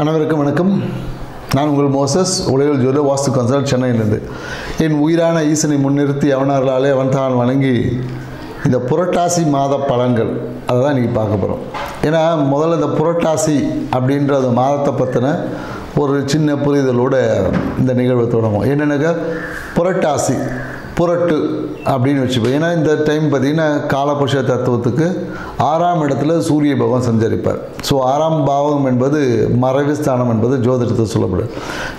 அனைவருக்கும் வணக்கம். நான் உங்கள் மோசஸ், உலகில் ஜோதி வாஸ்து கன்சல்ட், சென்னையிலிருந்து. என் உயிரான ஈசனை முன்னிறுத்தி அவனார்களாலே அவன்தான் வணங்கி இந்த புரட்டாசி மாத பலன்கள் அதை தான் இன்றைக்கி பார்க்க போகிறோம். ஏன்னா முதல்ல இந்த புரட்டாசி அப்படின்ற அந்த மாதத்தை பற்றின ஒரு சின்ன புரிதலோடு இந்த நிகழ்வை தொடங்கும். என்னென்னாக்கா புரட்டாசி புரட்டு அப்படின்னு வச்சுப்போம். ஏன்னா இந்த டைம் பார்த்திங்கன்னா காலபுருஷ தத்துவத்துக்கு 6ஆம் இடத்துல சூரிய பகவான் சஞ்சரிப்பார். ஸோ 6ஆம் பாவம் என்பது மறைவு ஸ்தானம் என்பது ஜோதிடத்தை சொல்லப்படுது.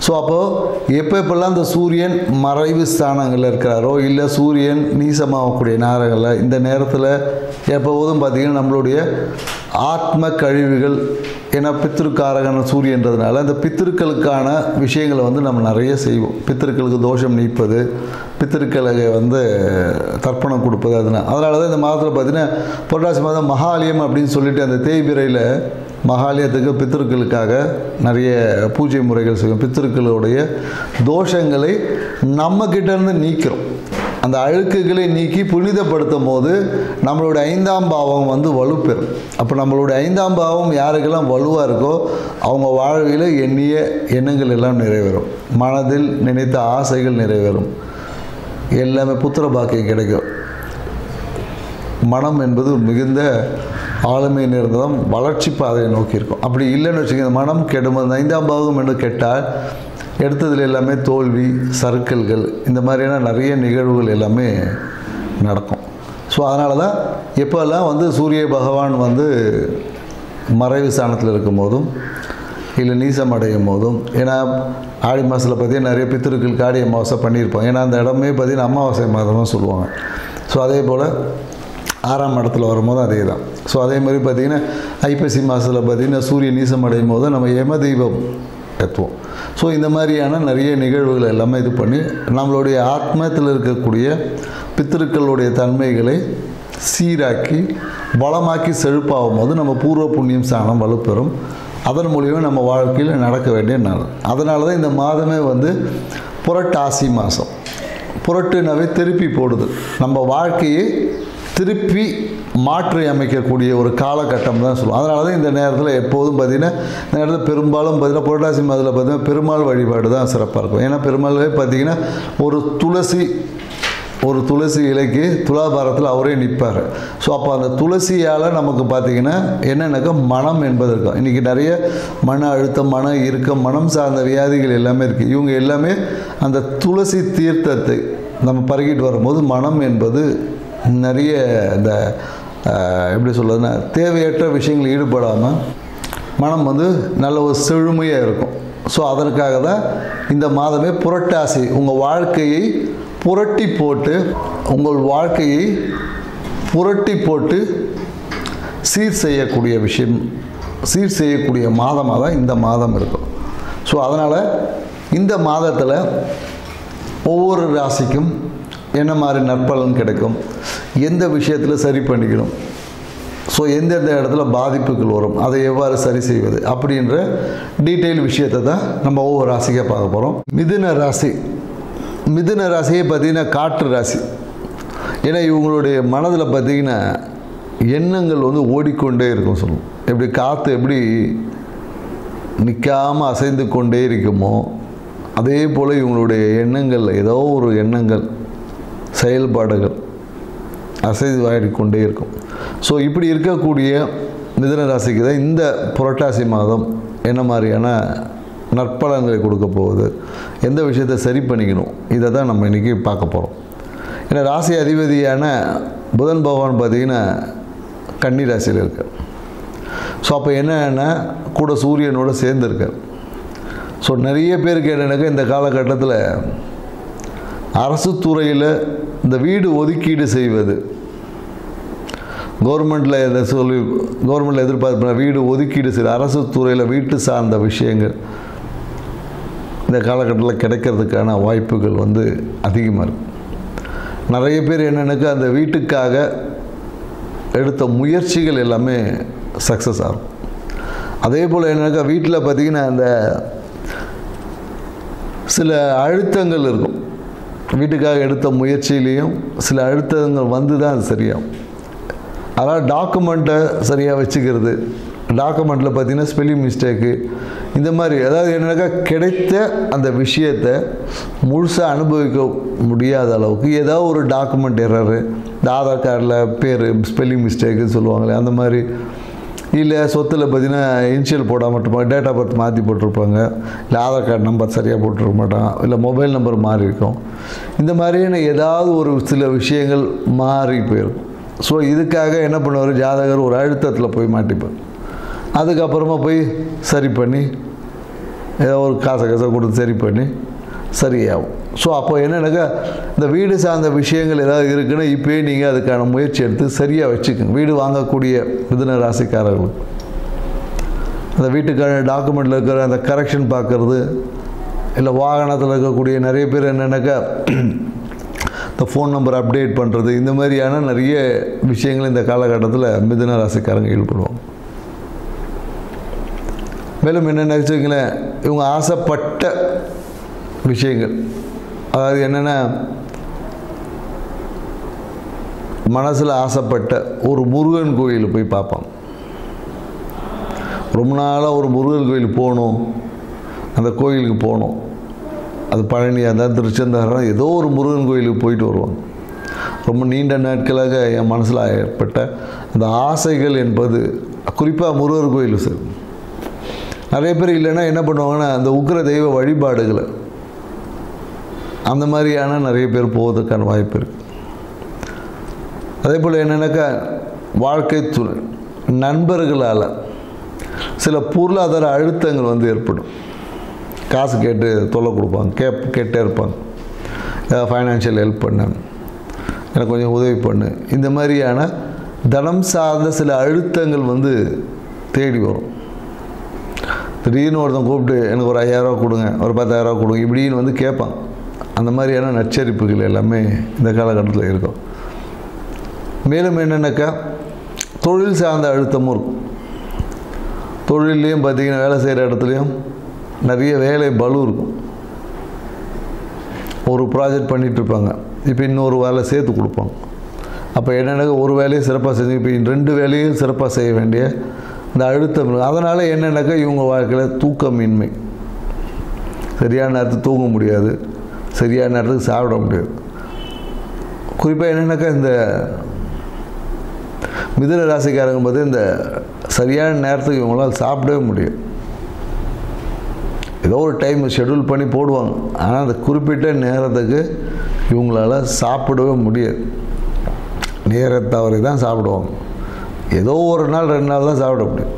ஸோ அப்போது எப்போல்லாம் இந்த சூரியன் மறைவு ஸ்தானங்களில் இருக்கிறாரோ இல்லை சூரியன் நீசமாகக்கூடிய நேரங்களில் இந்த நேரத்தில் எப்போதும் பார்த்திங்கன்னா நம்மளுடைய ஆத்ம கழிவுகள், ஏன்னா பித்திருக்காரகன சூரியன்றதுனால அந்த பித்திருக்களுக்கான விஷயங்களை நம்ம நிறைய செய்வோம். பித்திருக்களுக்கு தோஷம் நீப்பது, பித்திருக்களுக்கு தர்ப்பணம் கொடுப்பது. அதனால தான் இந்த மாதத்தில் பார்த்திங்கன்னா புரட்டாசி மாதம் மகாலயம் அப்படின்னு சொல்லிட்டு அந்த தேய்பிரையில் மகாலயத்துக்கு பித்திருக்களுக்காக நிறைய பூஜை முறைகள் செய்வோம். பித்திருக்களுடைய தோஷங்களை நம்மக்கிட்டேருந்து நீக்கிறோம். அந்த அழுக்குகளை நீக்கி புனிதப்படுத்தும் போது நம்மளுடைய 5ஆம் பாவம் வலுப்பெறும். அப்போ நம்மளுடைய 5ஆம் பாவம் யாருக்கெல்லாம் வலுவாக இருக்கோ அவங்க வாழ்வில் எண்ணிய எண்ணங்கள் எல்லாம் நிறைவேறும், மனதில் நினைத்த ஆசைகள் நிறைவேறும், எல்லாமே புத்திர பாக்கியம் கிடைக்கும். மனம் என்பது மிகுந்த ஆளுமை நிறைந்ததும் வளர்ச்சி பாதையை நோக்கி இருக்கும். அப்படி இல்லைன்னு வச்சுக்கோங்க, மனம் கெடும். 5ஆம் பாவம் என்று கெட்டால் எடுத்ததில் எல்லாமே தோல்வி, சறுக்கல்கள், இந்த மாதிரியான நிறைய நிகழ்வுகள் எல்லாமே நடக்கும். ஸோ அதனால தான் எப்போல்லாம் சூரிய பகவான் மறைவு ஸ்தானத்தில் இருக்கும் போதும் இல்லை நீசம் அடையும் போதும், ஏன்னா ஆடி மாதத்தில் பார்த்திங்கன்னா நிறைய பித்திருக்களுக்கு ஆடி அமாவாசை பண்ணியிருப்போம். ஏன்னா அந்த இடமே பார்த்திங்கன்னா அமாவாசை மாதம்னு சொல்லுவாங்க. ஸோ அதே போல் 6ஆம் இடத்துல வரும்போது அதே தான். ஸோ அதே மாதிரி பார்த்திங்கன்னா ஐப்பசி மாதத்தில் பார்த்திங்கன்னா சூரிய நீசம் அடையும் போது நம்ம யம தெய்வம் ஏற்றுவோம். ஸோ இந்த மாதிரியான நிறைய நிகழ்வுகள் எல்லாமே இது பண்ணி நம்மளுடைய ஆத்மத்தில் இருக்கக்கூடிய பித்திருக்களுடைய தன்மைகளை சீராக்கி வளமாக்கி செழிப்பாகும் போது நம்ம பூர்வ புண்ணியம் ஸ்தானம் வலுப்பெறும். அதன் மூலியமாக நம்ம வாழ்க்கையில் நடக்க வேண்டிய நாள். அதனால தான் இந்த மாதமே புரட்டாசி மாதம். புரட்டுனாவே திருப்பி போடுது, நம்ம வாழ்க்கையை திருப்பி மாற்றி அமைக்கக்கூடிய ஒரு காலகட்டம் தான் சொல்லுவோம். அதனால தான் இந்த நேரத்தில் எப்போதும் பார்த்திங்கன்னா இந்த நேரத்தில் பெரும்பாலும் பார்த்திங்கன்னா புரட்டாசி மாதத்தில் பார்த்திங்கன்னா பெருமாள் வழிபாடு தான் சிறப்பாக இருக்கும். ஏன்னா பெருமாளே பார்த்திங்கன்னா ஒரு துளசி இலைக்கு துலாபாரத்தில் அவரே நிற்பார். ஸோ அப்போ அந்த துளசியால் நமக்கு பார்த்திங்கன்னா என்னென்னாக்கா மனம் என்பது இருக்கும். இன்றைக்கி நிறைய மன அழுத்தம், மன இறுக்கம், மனம் சார்ந்த வியாதிகள் எல்லாமே இருக்குது. இவங்க எல்லாமே அந்த துளசி தீர்த்தத்தை நம்ம பருகிட்டு வரும்போது மனம் என்பது நிறைய இந்த எப்படி சொல்கிறதுன்னா தேவையற்ற விஷயங்கள் ஈடுபடாமல் மனம் நல்ல ஒரு செழுமையாக இருக்கும். ஸோ அதற்காக தான் இந்த மாதமே புரட்டாசி உங்கள் வாழ்க்கையை புரட்டி போட்டு சீர் செய்யக்கூடிய மாதமாக தான் இந்த மாதம் இருக்கும். ஸோ அதனால் இந்த மாதத்தில் ஒவ்வொரு ராசிக்கும் என்ன மாதிரி நற்பலன் கிடைக்கும், எந்த விஷயத்தில் சரி பண்ணிக்கணும், ஸோ எந்தெந்த இடத்துல பாதிப்புகள் வரும், அதை எவ்வாறு சரி செய்வது அப்படின்ற டீட்டெயில் விஷயத்தை தான் நம்ம ஒவ்வொரு ராசிக்காக பார்க்க போகிறோம். மிதுன ராசியை பார்த்திங்கன்னா காற்று ராசி. ஏன்னா இவங்களுடைய மனதில் பார்த்திங்கன்னா எண்ணங்கள் ஓடிக்கொண்டே இருக்கும். சொல்லுவோம், எப்படி காற்று எப்படி நிற்காமல் அசைந்து கொண்டே இருக்குமோ அதே போல் இவங்களுடைய எண்ணங்கள், ஏதோ ஒரு எண்ணங்கள், செயல்பாடுகள் அசைவாடிக்கொண்டே இருக்கும். ஸோ இப்படி இருக்கக்கூடிய மிதுன ராசிக்கு தான் இந்த புரட்டாசி மாதம் என்ன மாதிரியான நற்பலன்களை கொடுக்க போகுது, எந்த விஷயத்தை சரி பண்ணிக்கணும், இதை தான் நம்ம இன்றைக்கி பார்க்க போகிறோம். ஏன்னா ராசி அதிபதியான புதன் பகவான் பார்த்திங்கன்னா கன்னி ராசியில் இருக்கார். ஸோ அப்போ என்னென்னா கூட சூரியனோடு சேர்ந்துருக்கார். ஸோ நிறைய பேருக்கு என்னென்னாக்கா இந்த காலகட்டத்தில் அரசு துறையில் இந்த வீடு ஒதுக்கீடு செய்வது, கவர்மெண்ட்டில் எதிர்பார்ப்பு வீடு ஒதுக்கீடு செய்வது, அரசு துறையில் வீட்டு சார்ந்த விஷயங்கள் இந்த காலகட்டத்தில் கிடைக்கிறதுக்கான வாய்ப்புகள் அதிகமாக இருக்கும். நிறைய பேர் என்னென்னாக்கா அந்த வீட்டுக்காக எடுத்த முயற்சிகள் எல்லாமே சக்ஸஸ் ஆகும். அதே போல் என்னென்னாக்கா வீட்டில் பார்த்திங்கன்னா அந்த சில அழுத்தங்கள் இருக்கும். வீட்டுக்காக எடுத்த முயற்சியிலையும் சில அழுத்தங்கள் தான் அது சரியாகும். அதனால் டாக்குமெண்ட்டை சரியாக வச்சுக்கிறது, டாக்குமெண்ட்டில் பார்த்தீங்கன்னா ஸ்பெல்லிங் மிஸ்டேக்கு இந்த மாதிரி, அதாவது என்னென்னாக்கா கிடைத்த அந்த விஷயத்தை முழுசாக அனுபவிக்க முடியாத அளவுக்கு ஏதாவது ஒரு டாக்குமெண்ட் எரரு, இந்த ஆதார் கார்டில் பேர் ஸ்பெல்லிங் மிஸ்டேக்குன்னு சொல்லுவாங்களே அந்த மாதிரி, இல்லை சொத்தில் பார்த்தீங்கன்னா இனிஷியல் போடாமல் இருப்பாங்க, டேட் ஆஃப் பர்த் மாற்றி போட்டிருப்பாங்க, இல்லை ஆதார் கார்டு நம்பர் சரியாக போட்டிருக்க மாட்டான், இல்லை மொபைல் நம்பர் மாறி இருக்கும். இந்த மாதிரியான ஏதாவது ஒரு சில விஷயங்கள் மாறி போயிருக்கும். ஸோ இதுக்காக என்ன பண்ணுவார் ஜாதகர், ஒரு அழுத்தத்தில் போய் மாட்டிப்பார். அதுக்கப்புறமா போய் சரி பண்ணி ஏதோ ஒரு காசை கொடுத்து சரி பண்ணி சரியாகும். ஸோ அப்போ என்னென்னாக்கா இந்த வீடு சார்ந்த விஷயங்கள் ஏதாவது இருக்குன்னா இப்போயே நீங்கள் அதுக்கான முயற்சி எடுத்து சரியாக வச்சுக்கோங்க. வீடு வாங்கக்கூடிய மிதுன ராசிக்காரர்களுக்கு அந்த வீட்டுக்கான டாக்குமெண்ட்டில் இருக்கிற அந்த கரெக்ஷன் பார்க்குறது, இல்லை வாகனத்தில் இருக்கக்கூடிய நிறைய பேர் என்னென்னாக்கா இந்த ஃபோன் நம்பர் அப்டேட் பண்ணுறது, இந்த மாதிரியான நிறைய விஷயங்கள் இந்த காலகட்டத்தில் மிதுன ராசிக்காரங்க ஈடுபடுவாங்க. மேலும் என்ன நினச்சிங்களேன், இவங்க ஆசைப்பட்ட விஷயங்கள், அதாவது என்னென்னா மனசில் ஆசைப்பட்ட ஒரு முருகன் கோயில் போய் பார்ப்பாங்க. ரொம்ப நாளாக ஒரு முருகன் கோயில் போகணும், அந்த கோயிலுக்கு போகணும், அது பழனியாக இருந்தால் திருச்செந்தூரம் ஏதோ ஒரு முருகன் கோயிலுக்கு போயிட்டு வருவாங்க. ரொம்ப நீண்ட நாட்களாக என் மனசில் ஏற்பட்ட அந்த ஆசைகள் என்பது குறிப்பாக முருகர் கோயில். சார் நிறைய பேர் இல்லைன்னா என்ன பண்ணுவாங்கன்னா அந்த உக்கிர தெய்வ வழிபாடுகளை அந்த மாதிரியான நிறைய பேர் போவதற்கான வாய்ப்பு இருக்குது. அதே போல் என்னென்னாக்கா வாழ்க்கை துணை நண்பர்களால் சில பொருளாதார அழுத்தங்கள் ஏற்படும். காசு கேட்டு தொல்லை கொடுப்பாங்க, கேட்டே இருப்பாங்க, ஏதாவது ஃபைனான்ஷியல் ஹெல்ப் பண்ணு, எனக்கு கொஞ்சம் உதவி பண்ணு, இந்த மாதிரியான தனம் சார்ந்த சில அழுத்தங்கள் தேடி வரும். திடீர்னு ஒருத்தன் கூப்பிட்டு எனக்கு ஒரு 5000 ரூபா கொடுங்க, ஒரு 10,000 ரூபா கொடுங்க இப்படின்னு கேட்பான். அந்த மாதிரியான நச்சரிப்புகள் எல்லாமே இந்த காலகட்டத்தில் இருக்கும். மேலும் என்னென்னாக்கா தொழில் சார்ந்த அழுத்தமும் இருக்கும். தொழிலையும் பார்த்திங்கன்னா வேலை செய்கிற இடத்துலையும் நிறைய வேலை பலு இருக்கும். ஒரு ப்ராஜெக்ட் பண்ணிகிட்ருப்பாங்க, இப்போ இன்னொரு வேலை சேர்த்து கொடுப்பாங்க. அப்போ என்னென்னாக்கா ஒரு வேலையை சிறப்பாக செஞ்சு இப்போ 2 வேலையும் சிறப்பாக செய்ய வேண்டிய இந்த அழுத்தம் இருக்கும். அதனால் என்னென்னாக்கா இவங்க வாழ்க்கையில் தூக்கமின்மை, சரியான நேரத்துக்கு தூங்க முடியாது, சரியான நேரத்துக்கு சாப்பிட முடியாது. குறிப்பாக என்னென்னாக்கா இந்த மிதுன ராசிக்காரங்க இந்த சரியான நேரத்துக்கு இவங்களால் சாப்பிடவே முடியும். ஏதோ ஒரு டைம் ஷெட்யூல் பண்ணி போடுவாங்க, ஆனால் அந்த குறிப்பிட்ட நேரத்துக்கு இவங்களால் சாப்பிடவே முடியாது. நேரத்தை தவறி தான் சாப்பிடுவாங்க. ஏதோ ஒரு நாள் 2 நாள் தான் சாப்பிட முடியும்.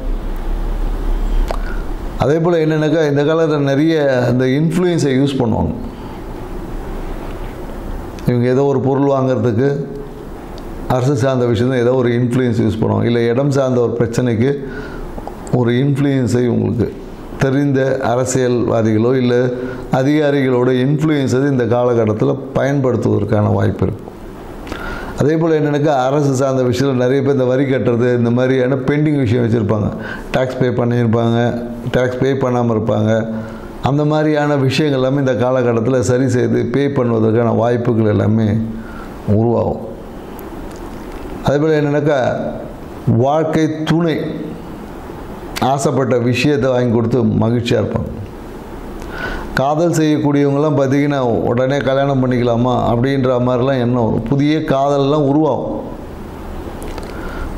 அதே போல் என்னென்னாக்கா இந்த காலத்தில் நிறைய இந்த இன்ஃப்ளூயன்ஸை யூஸ் பண்ணுவாங்க. இவங்க ஏதோ ஒரு பொருள் வாங்கிறதுக்கு அரசு சார்ந்த விஷயம் ஏதோ ஒரு இன்ஃப்ளூயன்ஸ் யூஸ் பண்ணுவாங்க, இல்லை இடம் சார்ந்த ஒரு பிரச்சனைக்கு ஒரு இன்ஃப்ளூயன்ஸை உங்களுக்கு தெரிந்த அரசியல்வாதிகளோ இல்லை அதிகாரிகளோட இன்ஃப்ளூயன்ஸை இந்த காலகட்டத்தில் பயன்படுத்துவதற்கான வாய்ப்பு இருக்கும். அதே போல் என்னென்னாக்கா அரசு சார்ந்த விஷயத்தில் நிறைய பேர் இந்த வரி கட்டுறது, இந்த மாதிரியான பெண்டிங் விஷயம் வச்சுருப்பாங்க. டேக்ஸ் பே பண்ணியிருப்பாங்க, டேக்ஸ் பே பண்ணாமல் இருப்பாங்க. அந்த மாதிரியான விஷயங்கள் எல்லாமே இந்த காலகட்டத்தில் சரி செய்து பே பண்ணுவதற்கான வாய்ப்புகள் எல்லாமே உருவாகும். அதே போல் என்னென்னாக்கா வாழ்க்கை துணை ஆசைப்பட்ட விஷயத்தை வாங்கி கொடுத்து மகிழ்ச்சியாக இருப்பாங்க. காதல் செய்யக்கூடியவங்களாம் பார்த்திங்கன்னா உடனே கல்யாணம் பண்ணிக்கலாமா அப்படின்ற மாதிரிலாம் எண்ணம் வரும். புதிய காதல்லாம் உருவாகும்.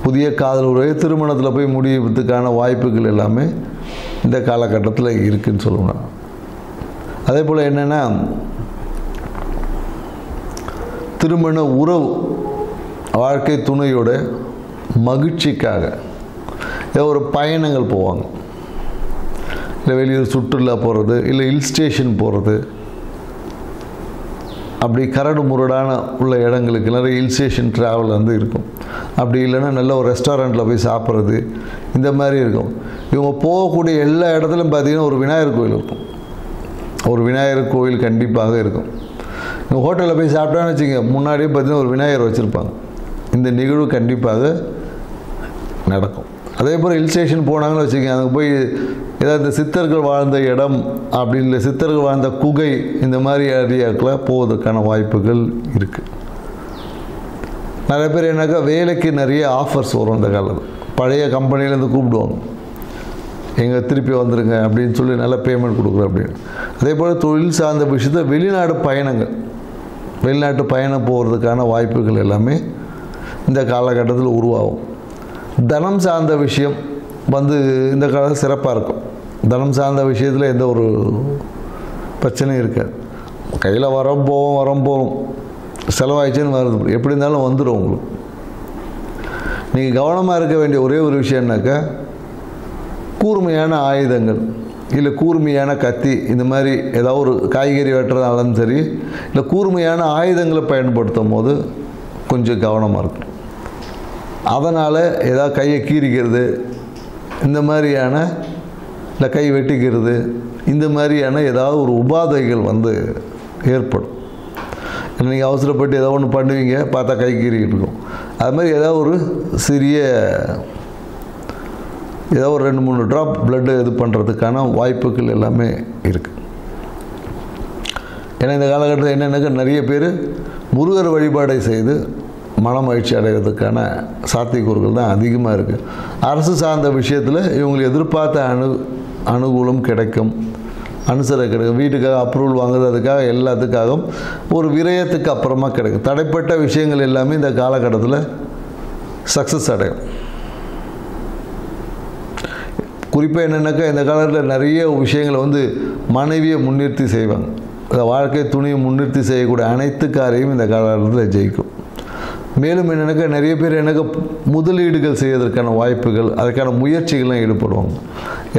புதிய காதல் உருவாகி திருமணத்தில் போய் முடிவதுக்கான வாய்ப்புகள் எல்லாமே இந்த காலகட்டத்தில் இருக்குதுன்னு சொல்லுவாங்க. அதே போல் என்னென்னா திருமண உறவு வாழ்க்கை துணையோட மகிழ்ச்சிக்காக ஏதோ ஒரு பயணங்கள் போவாங்க, இல்லை வெளியூர் சுற்றுலா போகிறது, இல்லை ஹில் ஸ்டேஷன் போகிறது. அப்படி கரடு முரடான உள்ள இடங்களுக்கு நிறைய ஹில் ஸ்டேஷன் ட்ராவல் இருக்கும். அப்படி இல்லைன்னா நல்ல ஒரு ரெஸ்டாரண்ட்டில் போய் சாப்பிட்றது, இந்த மாதிரி இருக்கும். இவங்க போகக்கூடிய எல்லா இடத்துலையும் பார்த்திங்கன்னா ஒரு விநாயகர் கோயில் இருக்கும். ஒரு விநாயகர் கோயில் கண்டிப்பாக இருக்கும். இவங்க ஹோட்டலில் போய் சாப்பிட்டான்னு வச்சுங்க, முன்னாடியே பார்த்திங்கன்னா ஒரு விநாயகர் வச்சுருப்பாங்க. இந்த நிகழ்வு கண்டிப்பாக நடக்கும். அதே போல் ஹில் ஸ்டேஷன் போனாங்கன்னு வச்சுக்கோங்க, அங்கே போய் ஏதாவது இந்த சித்தர்கள் வாழ்ந்த இடம் அப்படி இல்லை சித்தர்கள் வாழ்ந்த குகை இந்த மாதிரி ஏரியாக்கெலாம் போவதற்கான வாய்ப்புகள் இருக்குது. நிறைய பேர் என்னக்கா வேலைக்கு நிறைய ஆஃபர்ஸ் வரும். இந்த காலத்தில் பழைய கம்பெனிலேருந்து கூப்பிடுவாங்க, எங்கே திருப்பி வந்துடுங்க அப்படின்னு சொல்லி நல்ல பேமெண்ட் கொடுக்குறோம் அப்படின்னு. அதே போல் தொழில் சார்ந்த விஷயத்தை வெளிநாட்டு பயணங்கள், வெளிநாட்டு பயணம் போகிறதுக்கான வாய்ப்புகள் எல்லாமே இந்த காலகட்டத்தில் உருவாகும். தனம் சார்ந்த விஷயம் இந்த காலத்தில் சிறப்பாக இருக்கும். தனம் சார்ந்த விஷயத்தில் எந்த ஒரு பிரச்சனையும் இருக்காது. கையில் வரம் போகும் செலவாயிடுச்சுன்னு வருது, எப்படி இருந்தாலும் வந்துடும் உங்களுக்கு. நீங்கள் கவனமாக இருக்க வேண்டிய ஒரே ஒரு விஷயம்னாக்கா, கூர்மையான ஆயுதங்கள் இல்லை கூர்மையான கத்தி, இந்த மாதிரி ஏதாவது ஒரு காய்கறி வெட்டுறதாலும் சரி, இல்லை கூர்மையான ஆயுதங்களை பயன்படுத்தும் போது கொஞ்சம் கவனமாக இருக்கணும். அதனால் ஏதாவது கையை கீறிக்கிறது, இந்த மாதிரியான இல்லை கை வெட்டிக்கிறது, இந்த மாதிரியான ஏதாவது ஒரு உபாதைகள் ஏற்படும். நீங்கள் அவசரப்பட்டு ஏதோ ஒன்று பண்ணுவீங்க, பார்த்தா கை கீறிக்கிட்டு இருக்கும். அது மாதிரி ஏதாவது ஒரு சிறிய ஏதோ ஒரு 2-3 ட்ராப் பிளட்டு இது பண்ணுறதுக்கான வாய்ப்புகள் எல்லாமே இருக்குது. ஏன்னா இந்த காலகட்டத்தில் என்னென்னாக்கா நிறைய பேர் முருகர் வழிபாடை செய்து மன மகிழ்ச்சி அடைகிறதுக்கான சாத்தியக்கூறுகள் தான் அதிகமாக இருக்குது. அரசு சார்ந்த விஷயத்தில் இவங்களுக்கு எதிர்பார்த்த அனுகூலம் கிடைக்கும், அனுசரை கிடைக்கும். வீட்டுக்காக அப்ரூவல் வாங்குறது, அதுக்காக எல்லாத்துக்காகவும் ஒரு விரயத்துக்கு அப்புறமா கிடைக்கும். தடைப்பட்ட விஷயங்கள் எல்லாமே இந்த காலகட்டத்தில் சக்ஸஸ் அடையும். குறிப்பாக என்னென்னாக்கா இந்த காலத்தில் நிறைய விஷயங்களை மனைவியை முன்னிறுத்தி செய்வாங்க. இந்த வாழ்க்கை துணியை முன்னிறுத்தி செய்யக்கூடிய அனைத்து காரையும் இந்த காலகட்டத்தில் ஜெயிக்கும். மேலும் என்னென்னாக்கா நிறைய பேர் முதலீடுகள் செய்வதற்கான வாய்ப்புகள், அதற்கான முயற்சிகள்லாம் ஈடுபடுவாங்க.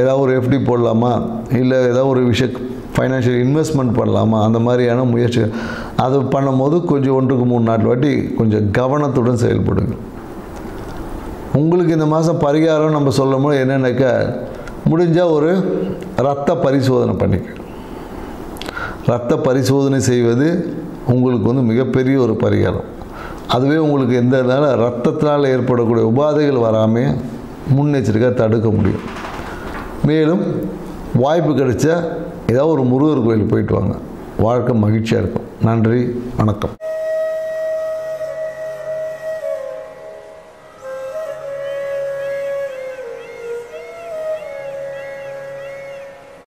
ஏதாவது ஒரு எஃப்டி போடலாமா, இல்லை ஏதாவது ஒரு ஃபைனான்ஷியல் இன்வெஸ்ட்மெண்ட் பண்ணலாமா, அந்த மாதிரியான முயற்சிகள் அது பண்ணும்போது கொஞ்சம் 1-3 வாட்டி கொஞ்சம் கவனத்துடன் செயல்படுங்க. உங்களுக்கு இந்த மாதம் பரிகாரம் நம்ம சொல்லும் போது என்னென்னாக்கா, முடிஞ்சால் ஒரு இரத்த பரிசோதனை பண்ணிக்க. இரத்த பரிசோதனை செய்வது உங்களுக்கு மிகப்பெரிய ஒரு பரிகாரம். அதுவே உங்களுக்கு எந்த இரத்தத்தினால் ஏற்படக்கூடிய உபாதைகள் வராமல் முன்னெச்சரிக்கையாக தடுக்க முடியும். மேலும் வாய்ப்பு கிடைச்சா ஏதாவது ஒரு முருகர் கோயில் போயிட்டு வாங்க, வாழ்க்கை மகிழ்ச்சியாக இருக்கும். நன்றி, வணக்கம்.